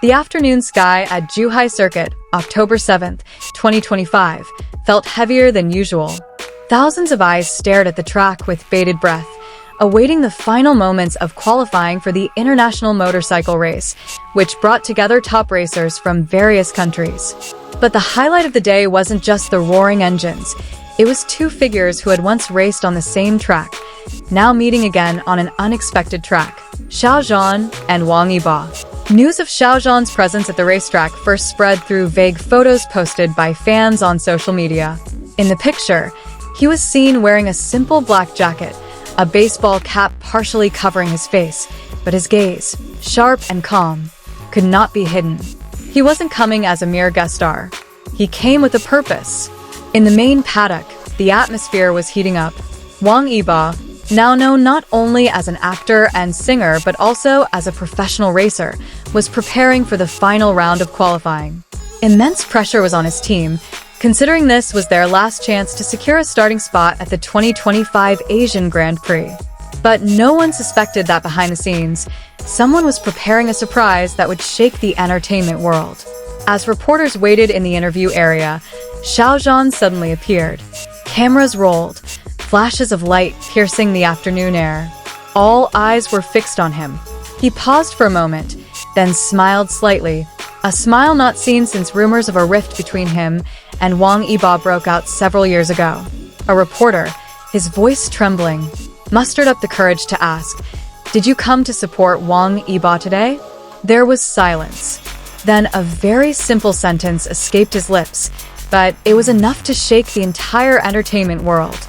The afternoon sky at Zhuhai Circuit, October 7, 2025, felt heavier than usual. Thousands of eyes stared at the track with bated breath, awaiting the final moments of qualifying for the international motorcycle race, which brought together top racers from various countries. But the highlight of the day wasn't just the roaring engines. It was two figures who had once raced on the same track, now meeting again on an unexpected track: Xiao Zhan and Wang Yibo. News of Xiao Zhan's presence at the racetrack first spread through vague photos posted by fans on social media. In the picture, he was seen wearing a simple black jacket, a baseball cap partially covering his face, but his gaze, sharp and calm, could not be hidden. He wasn't coming as a mere guest star. He came with a purpose. In the main paddock, the atmosphere was heating up. Wang Yibo, now known not only as an actor and singer but also as a professional racer, was preparing for the final round of qualifying. Immense pressure was on his team, considering this was their last chance to secure a starting spot at the 2025 Asian Grand Prix. But no one suspected that behind the scenes, someone was preparing a surprise that would shake the entertainment world. As reporters waited in the interview area, Xiao Zhan suddenly appeared. Cameras rolled, flashes of light piercing the afternoon air. All eyes were fixed on him. He paused for a moment, then smiled slightly, a smile not seen since rumors of a rift between him and Wang Yibo broke out several years ago. A reporter, his voice trembling, mustered up the courage to ask, "Did you come to support Wang Yibo today?" There was silence. Then a very simple sentence escaped his lips, but it was enough to shake the entire entertainment world.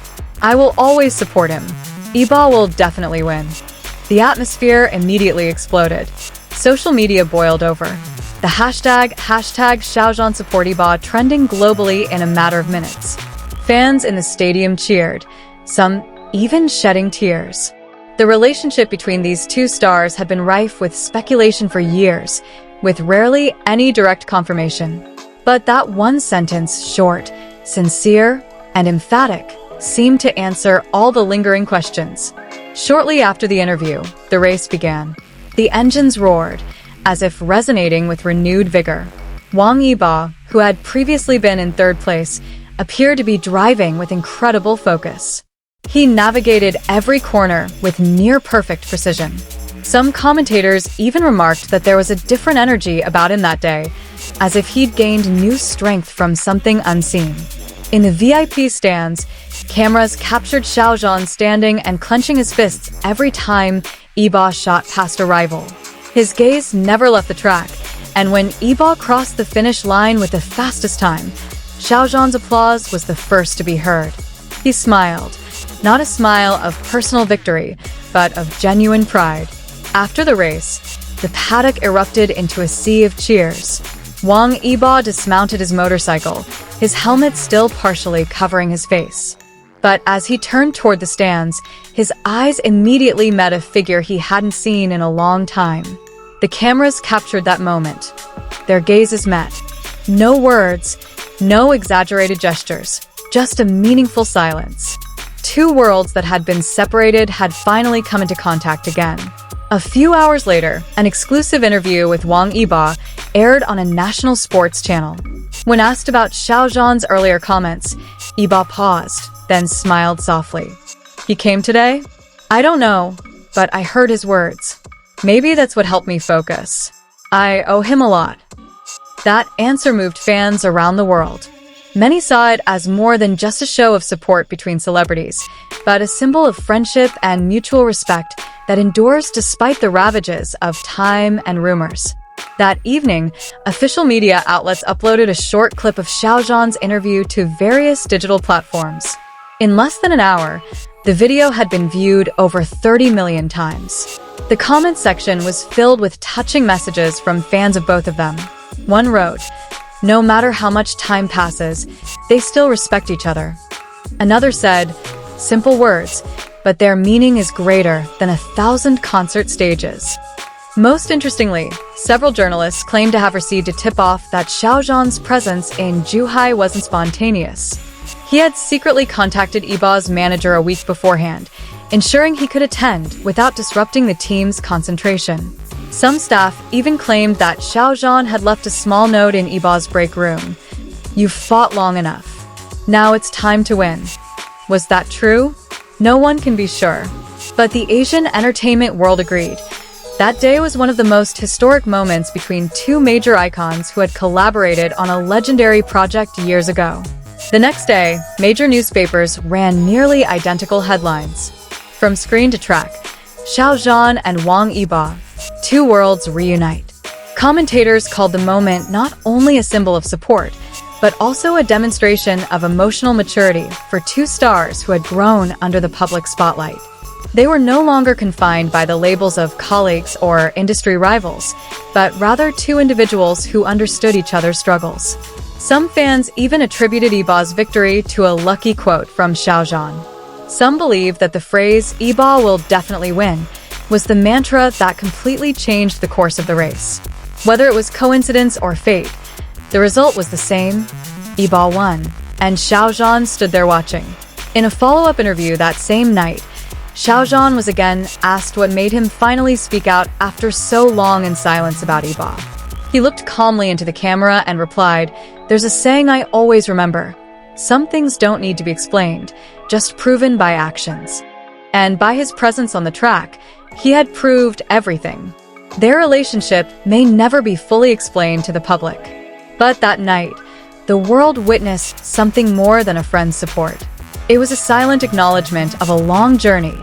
"I will always support him. Yibo will definitely win." The atmosphere immediately exploded. Social media boiled over. The hashtag Xiao Zhan support Yibo trending globally in a matter of minutes. Fans in the stadium cheered, some even shedding tears. The relationship between these two stars had been rife with speculation for years, with rarely any direct confirmation. But that one sentence, short, sincere, and emphatic, seemed to answer all the lingering questions. Shortly after the interview, the race began. The engines roared, as if resonating with renewed vigor. Wang Yibo, who had previously been in third place, appeared to be driving with incredible focus. He navigated every corner with near-perfect precision. Some commentators even remarked that there was a different energy about him that day, as if he'd gained new strength from something unseen. In the VIP stands, cameras captured Xiao Zhan standing and clenching his fists every time Yibo shot past a rival. His gaze never left the track, and when Yibo crossed the finish line with the fastest time, Xiao Zhan's applause was the first to be heard. He smiled, not a smile of personal victory, but of genuine pride. After the race, the paddock erupted into a sea of cheers. Wang Yibo dismounted his motorcycle, his helmet still partially covering his face. But as he turned toward the stands, his eyes immediately met a figure he hadn't seen in a long time. The cameras captured that moment. Their gazes met. No words, no exaggerated gestures, just a meaningful silence. Two worlds that had been separated had finally come into contact again. A few hours later, an exclusive interview with Wang Yibo aired on a national sports channel. When asked about Xiao Zhan's earlier comments, Yibo paused, then smiled softly. "He came today? I don't know, but I heard his words. Maybe that's what helped me focus. I owe him a lot." That answer moved fans around the world. Many saw it as more than just a show of support between celebrities, but a symbol of friendship and mutual respect that endures despite the ravages of time and rumors. That evening, official media outlets uploaded a short clip of Xiao Zhan's interview to various digital platforms. In less than an hour, the video had been viewed over 30 million times. The comment section was filled with touching messages from fans of both of them. One wrote, "No matter how much time passes, they still respect each other." Another said, "Simple words, but their meaning is greater than 1,000 concert stages." Most interestingly, several journalists claimed to have received a tip-off that Xiao Zhan's presence in Zhuhai wasn't spontaneous. He had secretly contacted Yibo's manager a week beforehand, ensuring he could attend without disrupting the team's concentration. Some staff even claimed that Xiao Zhan had left a small note in Yibo's break room. "You've fought long enough. Now it's time to win." Was that true? No one can be sure. But the Asian entertainment world agreed. That day was one of the most historic moments between two major icons who had collaborated on a legendary project years ago. The next day, major newspapers ran nearly identical headlines. From screen to track, Xiao Zhan and Wang Yibo, two worlds reunite. Commentators called the moment not only a symbol of support, but also a demonstration of emotional maturity for two stars who had grown under the public spotlight. They were no longer confined by the labels of colleagues or industry rivals, but rather two individuals who understood each other's struggles. Some fans even attributed Yibo's victory to a lucky quote from Xiao Zhan. Some believe that the phrase "Yibo will definitely win" was the mantra that completely changed the course of the race. Whether it was coincidence or fate, the result was the same. Yibo won, and Xiao Zhan stood there watching. In a follow-up interview that same night, Xiao Zhan was again asked what made him finally speak out after so long in silence about Yibo. He looked calmly into the camera and replied, "There's a saying I always remember. Some things don't need to be explained, just proven by actions." And by his presence on the track, he had proved everything. Their relationship may never be fully explained to the public. But that night, the world witnessed something more than a friend's support. It was a silent acknowledgement of a long journey,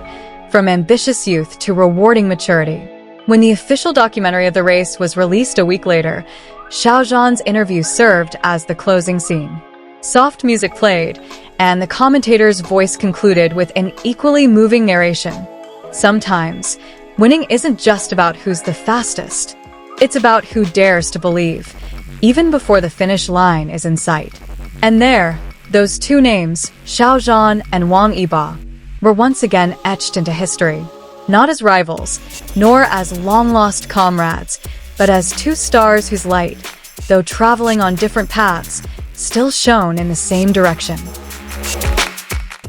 from ambitious youth to rewarding maturity. When the official documentary of the race was released a week later, Xiao Zhan's interview served as the closing scene. Soft music played, and the commentator's voice concluded with an equally moving narration. Sometimes, winning isn't just about who's the fastest. It's about who dares to believe, even before the finish line is in sight. And there, those two names, Xiao Zhan and Wang Yibo, were once again etched into history, not as rivals, nor as long-lost comrades, but as two stars whose light, though traveling on different paths, still shone in the same direction.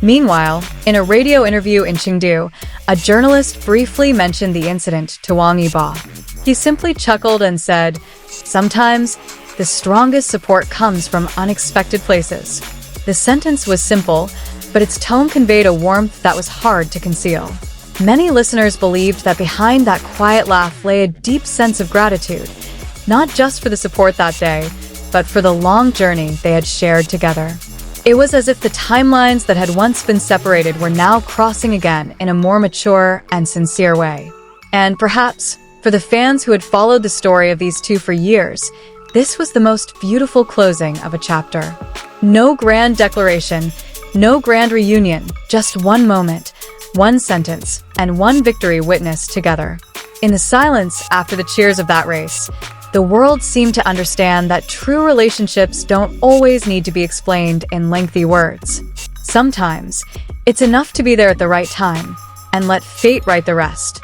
Meanwhile, in a radio interview in Chengdu, a journalist briefly mentioned the incident to Wang Yibo. He simply chuckled and said, "Sometimes, the strongest support comes from unexpected places." The sentence was simple, but its tone conveyed a warmth that was hard to conceal. Many listeners believed that behind that quiet laugh lay a deep sense of gratitude, not just for the support that day, but for the long journey they had shared together. It was as if the timelines that had once been separated were now crossing again in a more mature and sincere way. And perhaps, for the fans who had followed the story of these two for years, this was the most beautiful closing of a chapter. No grand declaration, no grand reunion, just one moment, one sentence, and one victory witnessed together. In the silence after the cheers of that race, the world seemed to understand that true relationships don't always need to be explained in lengthy words. Sometimes, it's enough to be there at the right time and let fate write the rest.